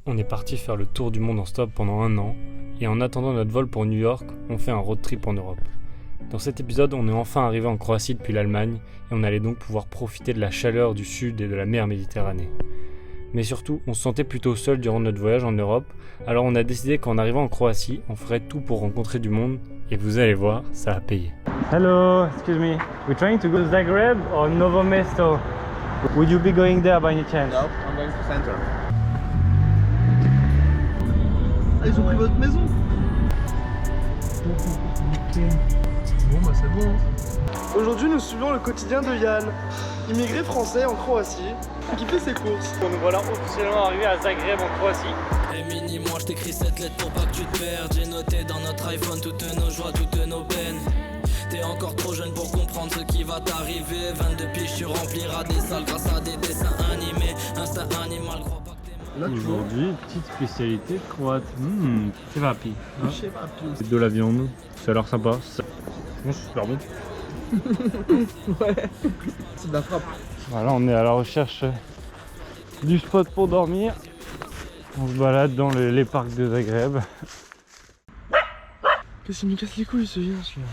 On est parti faire le tour du monde en stop pendant 1 an, et en attendant notre vol pour New York, on fait un road trip en Europe. Dans cet épisode, on est enfin arrivé en Croatie depuis l'Allemagne, et on allait donc pouvoir profiter de la chaleur du sud et de la mer Méditerranée. Mais surtout, on se sentait plutôt seul durant notre voyage en Europe, alors on a décidé qu'en arrivant en Croatie, on ferait tout pour rencontrer du monde, et vous allez voir, ça a payé. Hello, excuse me, we're trying to go to Zagreb or Novo Mesto. Would you be going there by any chance? No, I'm going to center. Ah, ils ont pris votre maison. Bon bah c'est bon. Aujourd'hui nous suivons le quotidien de Yann, immigré français en Croatie, qui fait ses courses. Nous voilà officiellement arrivés à Zagreb en Croatie. Et mini, moi je t'écris cette lettre pour pas que tu te perdes. J'ai noté dans notre iPhone toutes nos joies, toutes nos peines. T'es encore trop jeune pour comprendre ce qui va t'arriver. 22 piges, tu rempliras des salles grâce à des dessins animés. Instinct animal, crois pas que t'es mal. Aujourd'hui, petite spécialité croate. C'est papi. C'est De la viande, ça a l'air sympa. C'est super bon. Ouais, c'est de la frappe. Voilà, on est à la recherche du spot pour dormir. On se balade dans les parcs de Zagreb. Qu'est-ce qu'il me casse les couilles ce vient celui-là.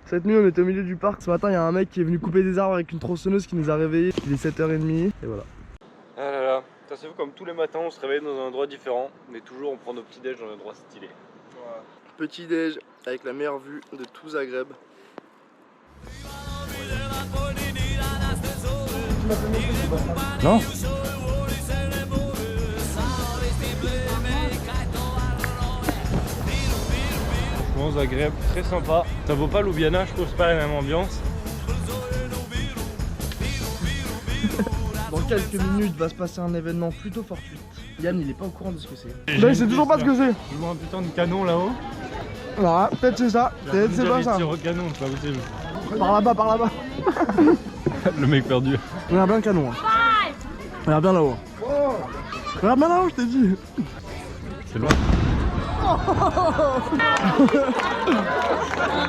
Cette nuit on était au milieu du parc, ce matin il y a un mec qui est venu couper des arbres avec une tronçonneuse qui nous a réveillés. Il est 7h30 et voilà. Ah là là, c'est vous comme tous les matins on se réveille dans un endroit différent, mais toujours on prend nos petits déj dans un endroit stylé. Voilà. Petit déj avec la meilleure vue de tout Zagreb. Non? Franchement Zagreb, très sympa. Ça vaut pas Ljubljana, je trouve c'est pas la même ambiance. Dans quelques minutes va se passer un événement plutôt fortuit. Yann il est pas au courant de ce que c'est. Là il sait toujours pas ce que c'est. Je vois un putain de canon là-haut. Voilà, peut-être c'est ça, peut-être c'est pas ça. Tire au canon, c'est pas possible. Par là-bas, par là-bas. Le mec perdu. Regarde bien le canon. Hein. Regarde bien là-haut. Regarde bien là-haut, je t'ai dit. C'est loin.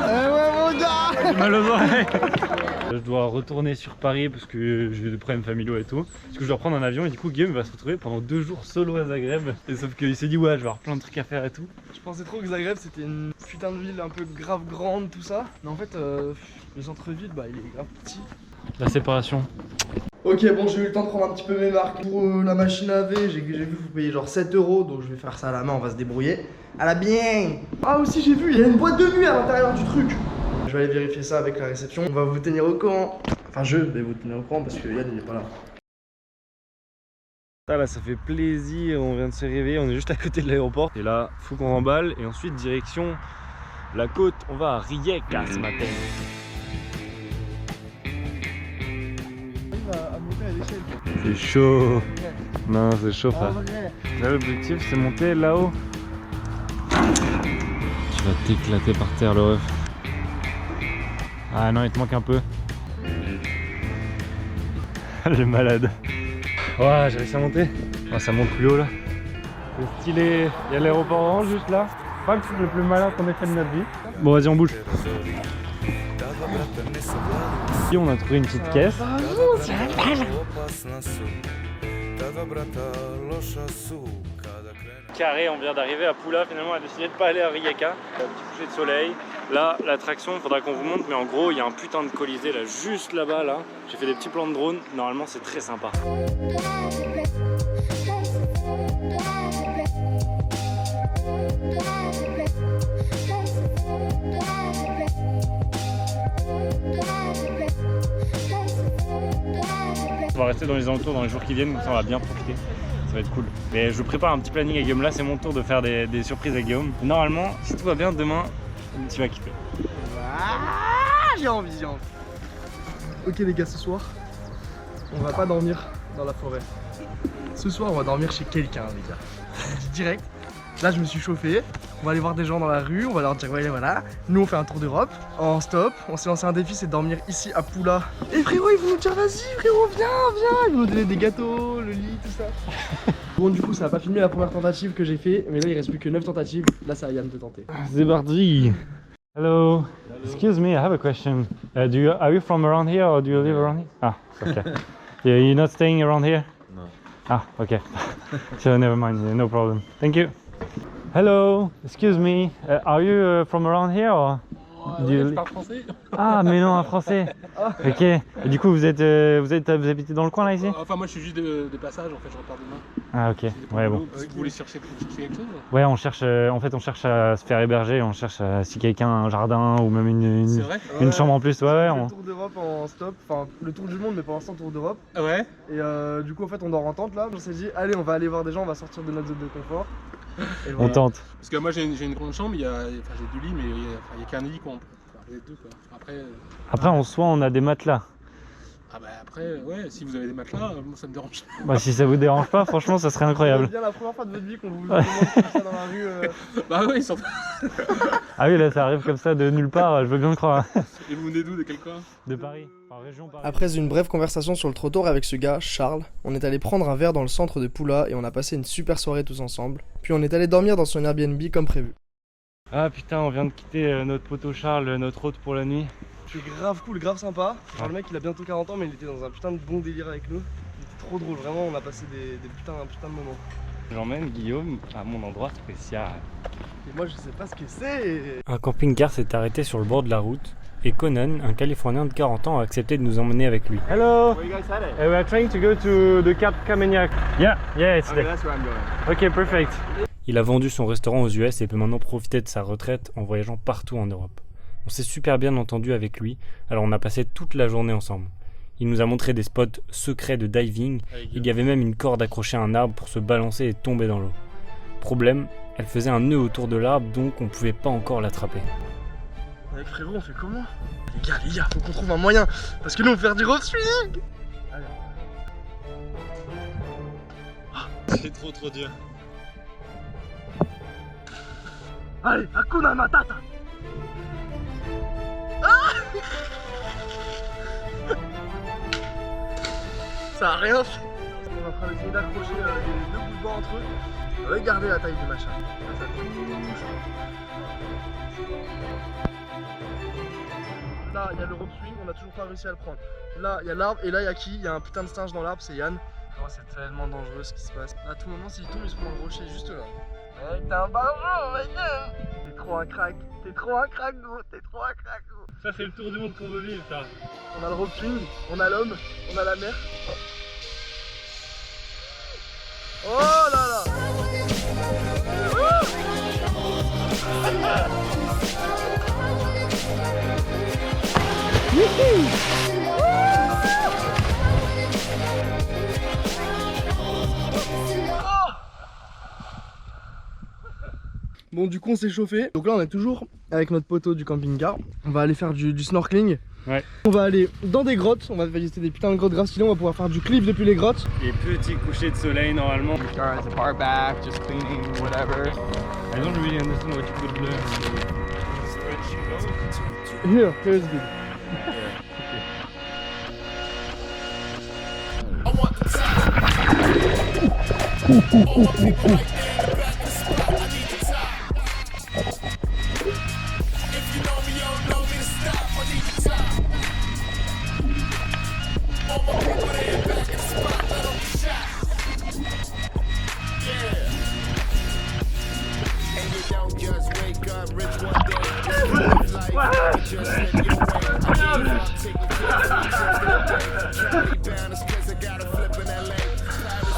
Eh ouais mon gars. J'ai mal aux oreilles. Je dois retourner sur Paris parce que j'ai des problèmes familiaux et tout. Parce que je dois prendre un avion et du coup Guillaume va se retrouver pendant 2 jours solo à Zagreb. Et sauf qu'il s'est dit ouais je vais avoir plein de trucs à faire et tout. Je pensais trop que Zagreb c'était une putain de ville un peu grave grande tout ça. Mais en fait le centre-ville bah il est grave petit. La séparation. Ok bon j'ai eu le temps de prendre un petit peu mes marques. Pour la machine à laver j'ai vu qu'il faut payer genre 7 € donc je vais faire ça à la main, on va se débrouiller. À la bien. Ah aussi j'ai vu il y a une boîte de nuit à l'intérieur du truc. Je vais aller vérifier ça avec la réception, on va vous tenir au courant. Enfin je vais vous tenir au courant parce que Yann il est pas là. Là ça fait plaisir, on vient de se réveiller, on est juste à côté de l'aéroport. Et là faut qu'on remballe et ensuite direction la côte, on va à Rijeka ce matin. C'est chaud. Non c'est chaud frère. Là l'objectif c'est monter là-haut. Tu vas t'éclater par terre le ref. Ah non il te manque un peu. Le malade. Ouais j'ai réussi à monter. Oh, ça monte plus haut là. C'est stylé. Il y a l'aéroport orange juste là. Pas le truc le plus malin qu'on ait fait de notre vie. Bon vas-y on bouge. Ici on a trouvé une petite caisse. Carré, on vient d'arriver à Pula, finalement on a décidé de pas aller à Rijeka. Un petit coucher de soleil. Là, l'attraction, il faudra qu'on vous montre, mais en gros, il y a un putain de colisée là, juste là-bas là. J'ai fait des petits plans de drone, normalement c'est très sympa. On va rester dans les alentours dans les jours qui viennent, donc ça on va bien profiter. Ça va être cool. Mais je prépare un petit planning à Guillaume là, c'est mon tour de faire des surprises à Guillaume. Normalement, si tout va bien, demain, tu vas kiffer. Ah, j'ai envie, j'ai envie. Ok les gars, ce soir, on va pas dormir dans la forêt. Ce soir, on va dormir chez quelqu'un les gars. Direct. Là, je me suis chauffé. On va aller voir des gens dans la rue, on va leur dire voilà. Nous, on fait un tour d'Europe en stop. On s'est lancé un défi, c'est de dormir ici à Pula. Et frérot, ils vont nous dire vas-y frérot, viens. Ils vont nous donner des gâteaux, le lit, tout ça. Bon, du coup, ça va pas filmer la première tentative que j'ai fait, mais là, il reste plus que 9 tentatives. Là, ça va Yann de tenter. C'est parti. Hello. Excuse me, I have a question. Are you from around here or do you live around here? Ah, okay. Yeah, you're not staying around here? No. Ah, okay. So never mind, no problem. Thank you. Hello, excuse me. Are you from around here or? Ouais, je parle français. Ah, mais non, un français. Ok. Et du coup, vous habitez dans le coin là ici? Enfin, moi je suis juste de passage, en fait, je repars demain. Ah, ok. Ouais, bon. Si vous voulez chercher quelque chose? Ouais, on cherche. En fait, on cherche à se faire héberger. On cherche si quelqu'un a un jardin ou même C'est vrai? une chambre en plus. Ouais, ouais. On fait le tour d'Europe en stop, enfin le tour du monde, mais pour l'instant tour d'Europe. Ah ouais? Et du coup, en fait, on dort en tente là. On s'est dit, allez, on va aller voir des gens, on va sortir de notre zone de confort. Et On voilà. tente. Parce que moi j'ai une grande chambre, j'ai du lit, mais il y a qu'un lit quoi. On peut faire les deux quoi. Après, en soi, on a des matelas. Ah bah après, ouais, si vous avez des matelas, moi ça me dérange. Bah, si ça vous dérange pas, franchement, ça serait incroyable. C'est bien la première fois de votre vie qu'on vous demande comme ça dans la rue. Bah oui, surtout. Ah oui, là, ça arrive comme ça de nulle part. Je veux bien le croire. Et vous venez d'où? De quel coin? De Paris, par région Paris. Après une brève conversation sur le trottoir avec ce gars, Charles, on est allé prendre un verre dans le centre de Poula et on a passé une super soirée tous ensemble. Puis on est allé dormir dans son Airbnb comme prévu. Ah putain, on vient de quitter notre poteau Charles, notre hôte pour la nuit. C'est grave cool, grave sympa. Genre, le mec il a bientôt 40 ans mais il était dans un putain de bon délire avec nous. C'était trop drôle, vraiment on a passé un putain de moments. J'emmène Guillaume à mon endroit spécial. Et moi je sais pas ce que c'est. Un camping-car s'est arrêté sur le bord de la route et Conan, un Californien de 40 ans, a accepté de nous emmener avec lui. Hello! Where you guys headed? We are trying to go to the Cap Kamenyak. Yeah, it's Okay, there. that's where I'm going. Ok, perfect. Il a vendu son restaurant aux US et peut maintenant profiter de sa retraite en voyageant partout en Europe. On s'est super bien entendu avec lui, alors on a passé toute la journée ensemble. Il nous a montré des spots secrets de diving, il y avait même une corde accrochée à un arbre pour se balancer et tomber dans l'eau. Problème, elle faisait un nœud autour de l'arbre donc on pouvait pas encore l'attraper. Avec frérot on fait comment? Les gars, faut qu'on trouve un moyen, parce que nous on veut faire du rope swing. C'est trop dur. Allez, Hakuna Matata. Ça a rien fait. On est en train d'essayer d'accrocher les deux bouts de bois entre eux. Regardez la taille du machin. Ça touche. Là, il y a le rope swing, on a toujours pas réussi à le prendre. Là, il y a l'arbre et là, il y a qui? Il y a un putain de singe dans l'arbre, c'est Yann. Oh, c'est tellement dangereux ce qui se passe. À tout moment, s'il tombe, il se prend un rocher juste là. Hey, t'es un barjot, mec! T'es trop un crack, gros, t'es trop un crack, gros. Ça c'est le tour du monde qu'on veut vivre ça. On a le rope swing, on a l'homme, on a la mer. Oh là là! Bon, du coup on s'est chauffé. Donc là on est toujours avec notre poteau du camping-car. On va aller faire du snorkeling. Ouais. On va aller dans des grottes, on va visiter des putains de grottes grave stylées, on va pouvoir faire du cliff depuis les grottes. Et petit coucher de soleil normalement. Car has a bar back, just cleaning, whatever. I don't really understand what you could learn. Here's good.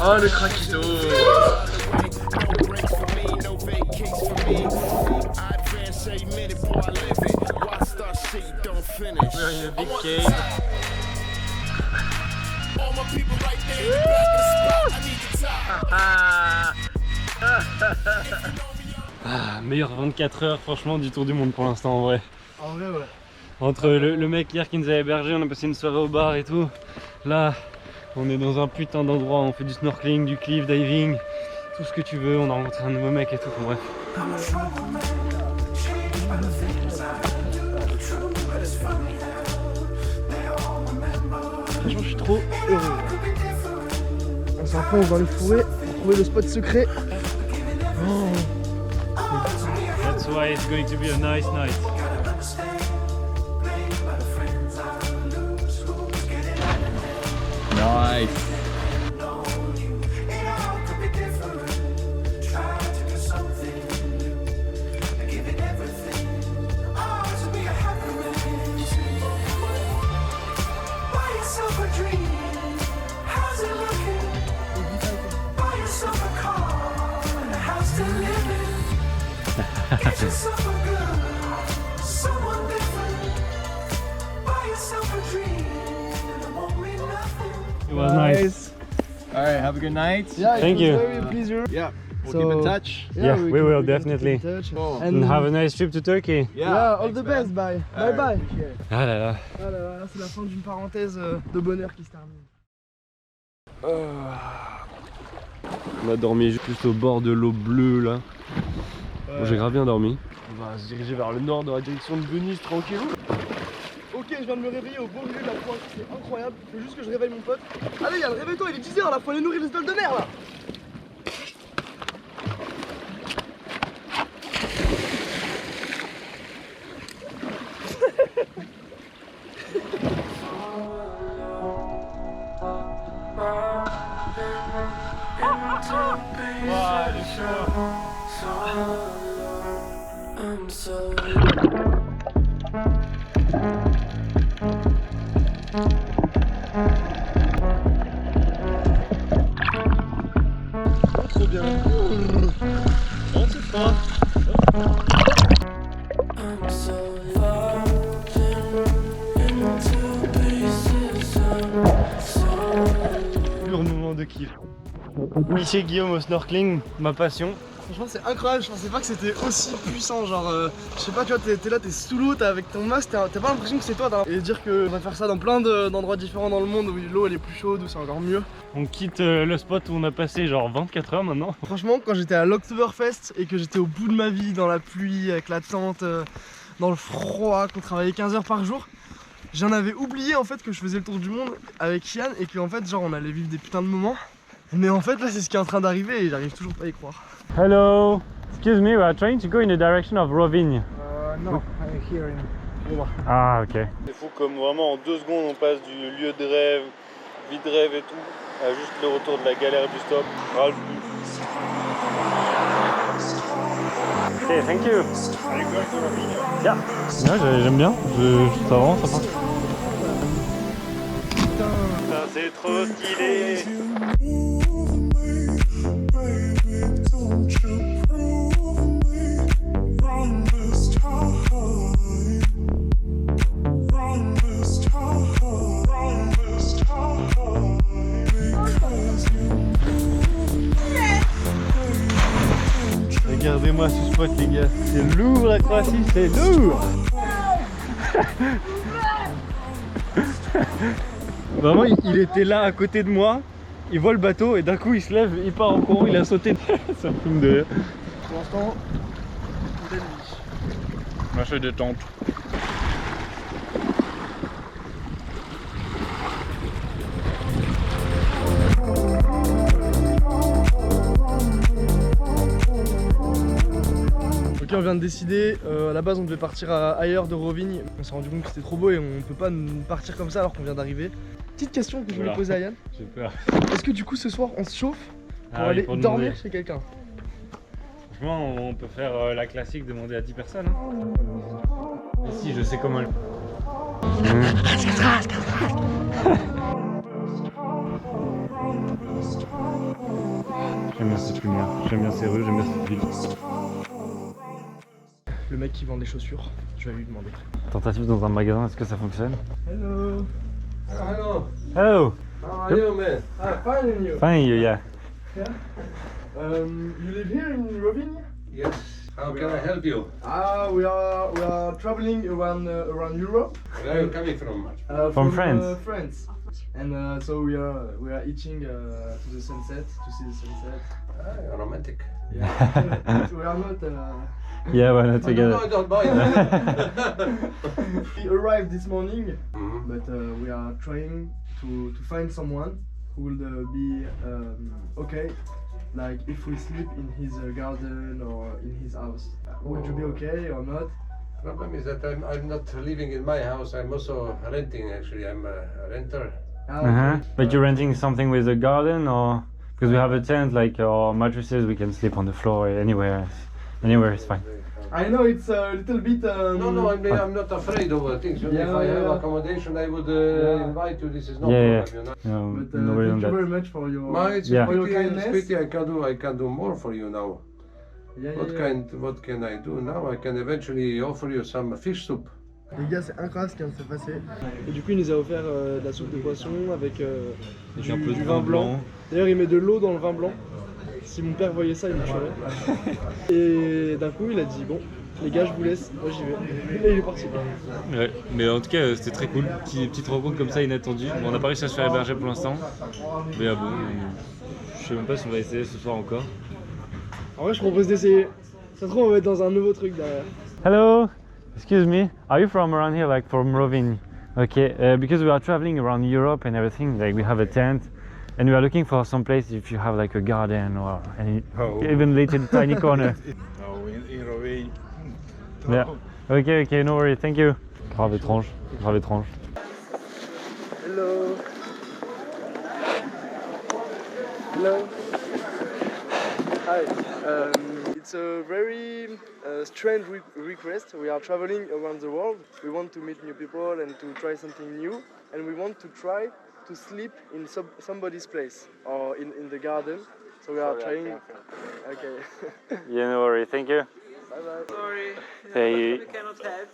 Oh le craquito. We're in a big cave. Meilleur 24 heures franchement du tour du monde pour l'instant en vrai. En vrai ouais. Entre le mec hier qui nous a hébergé, on a passé une soirée au bar et tout. Là, on est dans un putain d'endroit, on fait du snorkeling, du cliff diving, tout ce que tu veux, on a rencontré un nouveau mec et tout, enfin, bref. Franchement je suis trop heureux. On s'enfonce dans les forêts pour trouver le spot secret. Oh. That's why it's going to be a nice night. Nice. was nice. Alright, have a good night. Yeah, Thank it you. was very pleasure. Yeah, we'll So- keep in touch. Yeah, we will can definitely. keep in touch. Oh. And have a nice trip to Turkey. Yeah, all thanks, the man. best, bye. Bye Alright, bye. take care. Ah là là. Ah là là, c'est la fin d'une parenthèse de bonheur qui se termine. On a dormi juste au bord de l'eau bleue là. Bon, j'ai grave bien dormi. On va se diriger vers le nord dans la direction de Venise tranquille. Ok, je viens de me réveiller au beau milieu de la Croatie, c'est incroyable. Il faut juste que je réveille mon pote. Allez, y'a le réveille-toi, il est 10h là, faut aller nourrir les idoles de mer là. Trop bien. Oh, c'est froid. Pur moment de kiff. Miché Guillaume au snorkeling, ma passion. Franchement, c'est incroyable, je pensais pas que c'était aussi puissant. Genre, je sais pas, tu vois, t'es là, t'es sous l'eau, t'es avec ton masque, t'as pas l'impression que c'est toi. Et dire qu'on va faire ça dans plein d'endroits différents dans le monde où l'eau elle est plus chaude, où c'est encore mieux. On quitte le spot où on a passé genre 24 heures maintenant. Franchement, quand j'étais à l'Oktoberfest et que j'étais au bout de ma vie dans la pluie, avec la tente, dans le froid, qu'on travaillait 15 heures par jour, j'en avais oublié en fait que je faisais le tour du monde avec Yann et qu'en fait, genre, on allait vivre des putains de moments. Mais en fait, là, c'est ce qui est en train d'arriver et j'arrive toujours pas à y croire. Hello, excuse me, we are trying to go in the direction of Rovinj. No, I'm here in Ah, ok. C'est fou comme vraiment en 2 secondes on passe du lieu de rêve, vie de rêve et tout, à juste le retour de la galère du stop. Ralph. Ok, thank you. Yeah. Ouais, j'aime bien, ça vraiment sympa. Putain, c'est trop stylé. Regardez-moi ce spot les gars, c'est lourd la Croatie, c'est lourd. Vraiment il était là à côté de moi, il voit le bateau et d'un coup il se lève, il part en courant, il a sauté. Ça me fume de rire. Pour l'instant, belle vie. Moi je fais des tentes. Ok, on vient de décider, à la base on devait partir ailleurs de Rovinj, on s'est rendu compte que c'était trop beau et on peut pas partir comme ça alors qu'on vient d'arriver. Petite question que je voulais Voilà. poser à Yann, J'ai peur. est-ce que du coup ce soir on se chauffe pour Ah oui, aller pour dormir demander. chez quelqu'un? Franchement on peut faire la classique, demander à 10 personnes. Hein. Mais si, je sais comment le... J'aime bien cette lumière, j'aime bien ces rues, j'aime bien cette ville. Le mec qui vend des chaussures, je vais lui demander. Tentative dans un magasin, est-ce que ça fonctionne? Hello. Hello, Hello! how are you man? Ah, fine and you? Fine, yeah. You live here in Rovinj? Yes, how can I help you? Ah, we are traveling around Europe. Where are you coming from? From France. France. And so we are eating to the sunset, to see the sunset. Ah, romantic. Yeah. We are not. Yeah, we're not No, together. I don't buy it. We arrived this morning, Mhm. but we are trying to find someone who will be okay. Like if we sleep in his garden or in his house, would you be okay or not? Problem is that I'm not living in my house. I'm also renting. Actually, I'm a renter. Ah, Uh-huh. okay. But you're renting something with a garden, or because we have a tent, like our mattresses, we can sleep on the floor anywhere. Anywhere is fine. I know it's a little bit. No, I'm not afraid of things. You know, Yeah, if I have yeah. accommodation, I would Yeah. invite you. This is no Yeah, problem. yeah. You know. No, But no worry on thank you that. very much for your. Ma, it's Yeah. For your pretty, kindness. it's pretty. I can do more for you now. Yeah, What can I do now? I can eventually offer you some fish soup. Les gars, c'est incroyable ce qui vient de se passer. Et du coup, il nous a offert de la soupe de poisson avec du vin blanc. D'ailleurs, il met de l'eau dans le vin blanc. Si mon père voyait ça, il me tuerait. Et d'un coup, il a dit bon, les gars, je vous laisse, moi j'y vais. Et il est parti. Ouais, mais en tout cas, c'était très cool. Petite rencontre comme ça inattendue. Bon, on n'a pas réussi à se faire héberger pour l'instant. Mais bon, je sais même pas si on va essayer ce soir encore. En vrai, je propose d'essayer. Ça se trouve, on va être dans un nouveau truc derrière. Hello, excuse me. Are you from around here, like from Rovin? Okay, because we are traveling around Europe and everything, like we have a tent. And we are looking for some place if you have like a garden or any, even little tiny corner. No, in Rovin. Yeah. Okay, no worry, thank you. Grave étrange, grave étrange. Hello. Hello. Hi. It's a very strange request. We are traveling around the world. We want to meet new people and to try something new. And we want to try to sleep in somebody's place or in the garden. So we are trying. Okay. Yeah, no worry, thank you. Bye bye. Sorry, Hey. we cannot help.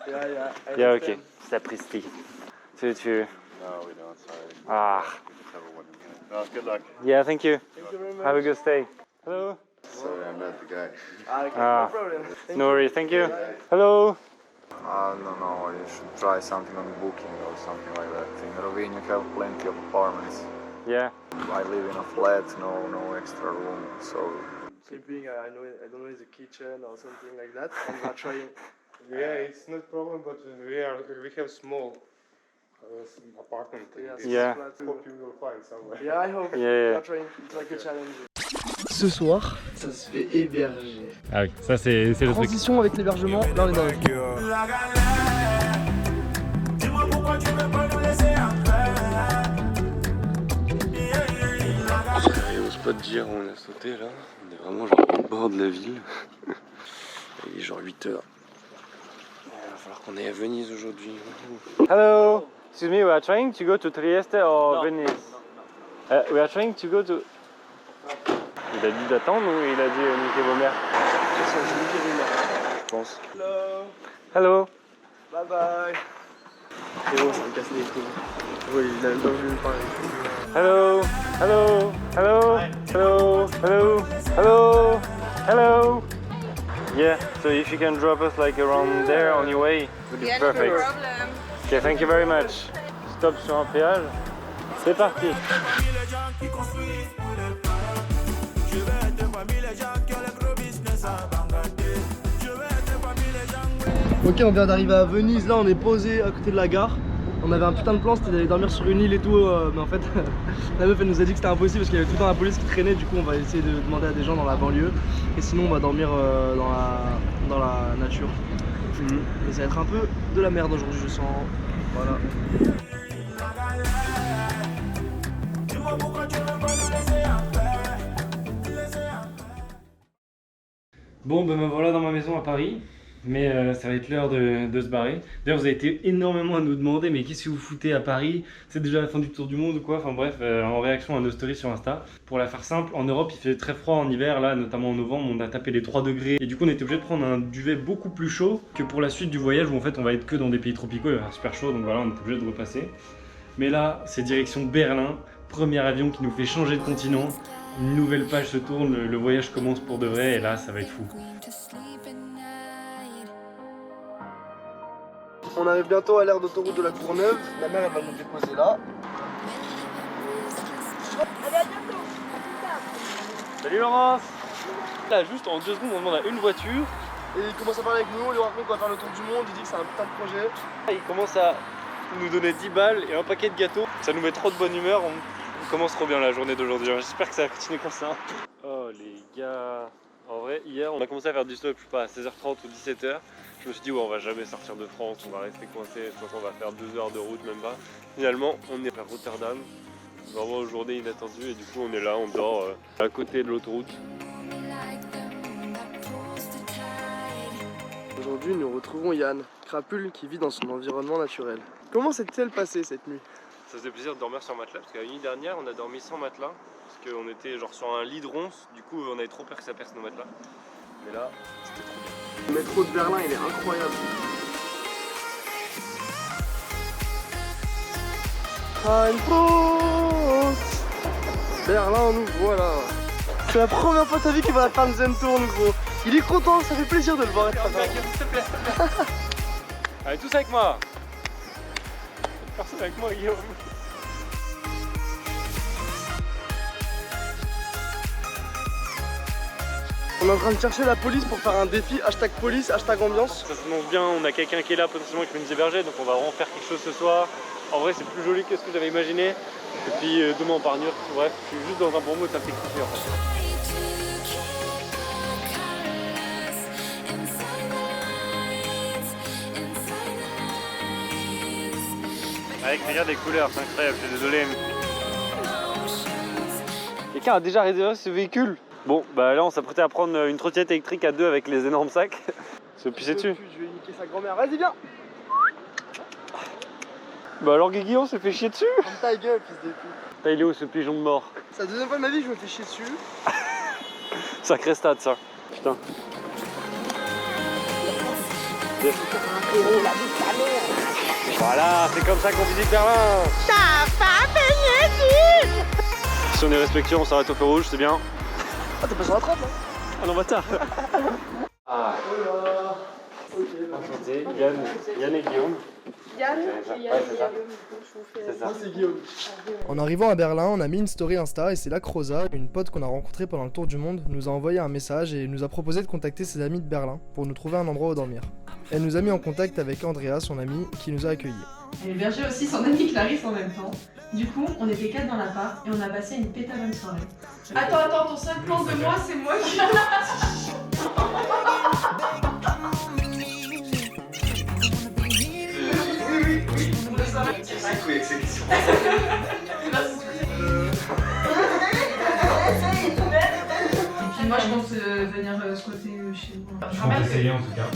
Yeah. I Yeah, understand. okay. Sapristi. Tu. No, we don't, sorry. Ah. Have a wonderful night. No, good luck. Yeah, thank you. Thank you very much. Have a good stay. Hello. Sorry, I met the guy. Okay, Ah. no problem. Thank No you. worry, thank you. Hello. I don't know, you should try something on Booking or something like that. In Rovin you have plenty of apartments. Yeah. I live in a flat, no extra room, so Sleeping, I don't know, is a kitchen or something like that. And we are trying. Yeah, it's not problem, but we have small apartment. Yeah. Hope you will find somewhere. Yeah, I hope. Yeah. We are trying. It's like a challenge. Ce soir, ça se fait héberger. Ah oui, ça c'est le truc. Transition avec l'hébergement, là on est dans le... J'arrive au spot d'hier où on a sauté là. On est vraiment genre au bord de la ville. Il est genre 8h. Il va falloir qu'on aille à Venise aujourd'hui. Hello. Excuse me, we are trying to go to Trieste or Venice. We are trying to go to... Il a dit d'attendre ou il a dit niquer vos mères? Je pense. Hello. Hello. Bye bye. Et bon, ça me casse les couilles. Oui, il a même pas voulu me parler. Hello. Hello. Hello. Hello. Hello. Hello. Hello. Yeah, so if you can drop us like around there on your way, it would be perfect. problem. Okay, thank you very much. Stop sur un péage. C'est parti. Ok, on vient d'arriver à Venise, là on est posé à côté de la gare. On avait un putain de plan, c'était d'aller dormir sur une île et tout, mais en fait la meuf elle nous a dit que c'était impossible parce qu'il y avait tout le temps la police qui traînait. Du coup on va essayer de demander à des gens dans la banlieue. Et sinon on va dormir dans la nature. Et ça va être un peu de la merde aujourd'hui, je sens. Voilà. Bon, ben me voilà dans ma maison à Paris. Mais ça va être l'heure de se barrer. D'ailleurs, vous avez été énormément à nous demander, mais qu'est-ce que vous foutez à Paris? C'est déjà la fin du tour du monde ou quoi? Enfin bref, en réaction à nos stories sur Insta. Pour la faire simple, en Europe, il fait très froid en hiver, là, notamment en novembre, on a tapé les 3 degrés. Et du coup, on était obligé de prendre un duvet beaucoup plus chaud que pour la suite du voyage, où en fait, on va être que dans des pays tropicaux, il va faire super chaud, donc voilà, on est obligé de repasser. Mais là, c'est direction Berlin, premier avion qui nous fait changer de continent. Une nouvelle page se tourne, le voyage commence pour de vrai, et là, ça va être fou. On arrive bientôt à l'aire d'autoroute de la Courneuve. Ma mère elle va nous déposer là. Salut Laurence. Là, juste en 2 secondes, on demande à une voiture. Et il commence à parler avec nous, on lui raconte qu'on va faire le tour du monde, il dit que c'est un putain de projet. Il commence à nous donner 10 balles et un paquet de gâteaux. Ça nous met trop de bonne humeur, on commence trop bien la journée d'aujourd'hui. J'espère que ça va continuer comme ça. Oh les gars, en vrai, hier on a commencé à faire du stop, je sais pas, à 16h30 ou 17h. Je me suis dit, ouais, on va jamais sortir de France, on va rester coincé, je pense qu'on va faire 2 heures de route, même pas. Finalement, on est à Rotterdam, vraiment une journée inattendue, et du coup, on est là, on dort à côté de l'autoroute. Aujourd'hui, nous retrouvons Yann, crapule qui vit dans son environnement naturel. Comment s'est-elle passée cette nuit? Ça faisait plaisir de dormir sur un matelas, parce que la nuit dernière, on a dormi sans matelas, parce qu'on était genre sur un lit de ronces, du coup, on avait trop peur que ça perce nos matelas. Mais là, c'était trop bien. Le métro de Berlin, il est incroyable. Frankfurt. Berlin, nous voilà. C'est la première fois de sa vie qu'il va faire une deuxième tourne, gros. Il est content, ça fait plaisir de le voir être content. S'il te plaît. Allez, tous avec moi. Personne avec moi, Guillaume. On est en train de chercher la police pour faire un défi hashtag police, hashtag ambiance. Ça s'annonce bien, on a quelqu'un qui est là potentiellement qui peut nous héberger, donc on va vraiment faire quelque chose ce soir. En vrai, c'est plus joli que ce que j'avais imaginé. Et puis demain on part New York. Bref, je suis juste dans un bon mood, ça me fait kiffer en fait. Avec regarde les couleurs, c'est incroyable, je suis désolé. Quelqu'un a déjà réservé ce véhicule? Bon, bah là on s'apprêtait à prendre une trottinette électrique à deux avec les énormes sacs. Se pisser dessus. Je vais niquer sa grand-mère, vas-y viens. Bah alors Guigui, on s'est fait chier dessus. Ferme ta gueule, fils de pute. T'as il est où ce pigeon de mort? C'est la deuxième fois de ma vie que je me fais chier dessus. Sacré stade ça. Putain. Voilà, c'est comme ça qu'on visite Berlin. Si on est respectueux, on s'arrête au feu rouge, c'est bien. Ah t'es pas sur la trappe là? Ah non, bâtard. Ah. Enchanté, Yann et Guillaume. Yann, C'est ça. C'est Guillaume. En arrivant à Berlin, on a mis une story Insta et c'est là que Rosa, une pote qu'on a rencontrée pendant le tour du monde, nous a envoyé un message et nous a proposé de contacter ses amis de Berlin pour nous trouver un endroit où dormir. Elle nous a mis en contact avec Andrea, son amie, qui nous a accueillis. Elle hébergeait aussi son amie Clarisse en même temps. Du coup, on était 4 dans l'appart et on a passé une péta bonne soirée. Attends, ton seul plan de moi, c'est moi qui... Et puis moi, je pense venir squatter chez vous. Je compte essayer en tout cas.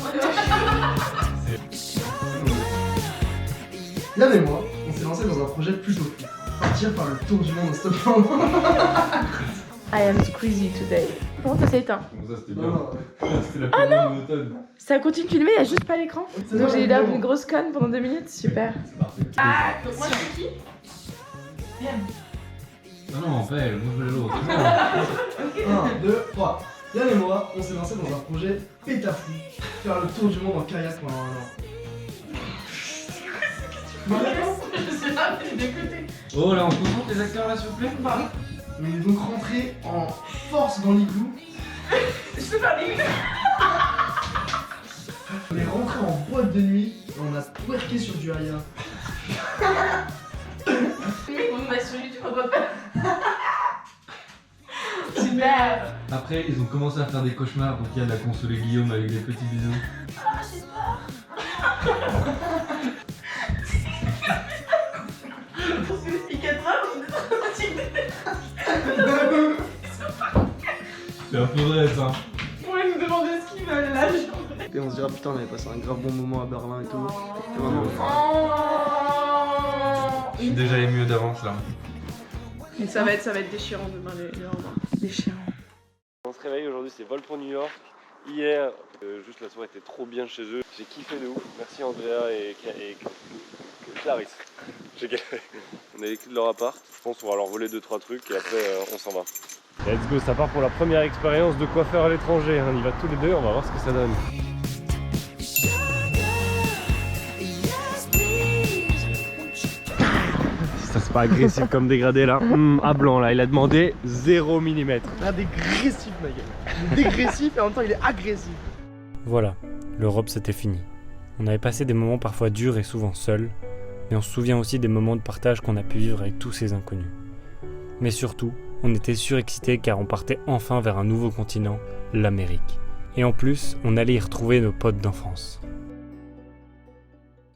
Yann et moi, on s'est lancé dans un projet plutôt fou. Partir faire le tour du monde en stop. I am crazy today. Comment ça s'est éteint? Bon, ça c'était Non, bien. non, C'était la première monotone. Ça continue de filmer, il n'y a juste pas l'écran. Donc j'ai eu l'air d'une grosse conne pendant 2 minutes, super. C'est parfait. Ah, donc moi je suis qui? Yann. Non, en fait, moi je veux l'autre. 1, 2, 3. Yann et moi, on s'est lancé dans un projet pétafou. Faire le tour du monde en kayak pendant un an. Je sais pas, mais d'écouter. Oh là, on concentre les acteurs là s'il vous plaît. On est donc rentré en force dans l'igloo. Je peux faire des... On est rentré en boîte de nuit et on a twerké sur du Aya. Mec, on va sur YouTube, on va pas. Super. Après, ils ont commencé à faire des cauchemars, donc Yann a consolé Guillaume avec des petits bisous. Ah, j'ai peur. Parce que depuis 4 heures, on est trop fatigués. C'est un peu vrai ça. Ils pourraient nous demander ce qu'ils veulent là. Et on se dira putain on avait passé un grave bon moment à Berlin et tout. Et maintenant, Je suis déjà ému d'avance là. Mais ça va être déchirant demain, les revoir. Déchirant. On se réveille aujourd'hui, c'est vol pour New York. Hier, juste la soirée était trop bien chez eux. J'ai kiffé de ouf. Merci Andrea et Clarisse. J'ai galéré. On a les clés de leur appart. Je pense qu'on va leur voler 2-3 trucs et après on s'en va. Let's go, ça part pour la première expérience de coiffeur à l'étranger. On y va tous les deux, on va voir ce que ça donne. Ça c'est pas agressif comme dégradé là. À blanc là, il a demandé 0 mm. là dégressif ma gueule. Dégressif et en même temps il est agressif. Voilà, l'Europe c'était fini. On avait passé des moments parfois durs et souvent seuls, mais on se souvient aussi des moments de partage qu'on a pu vivre avec tous ces inconnus. Mais surtout, on était surexcités car on partait enfin vers un nouveau continent, l'Amérique. Et en plus, on allait y retrouver nos potes d'enfance.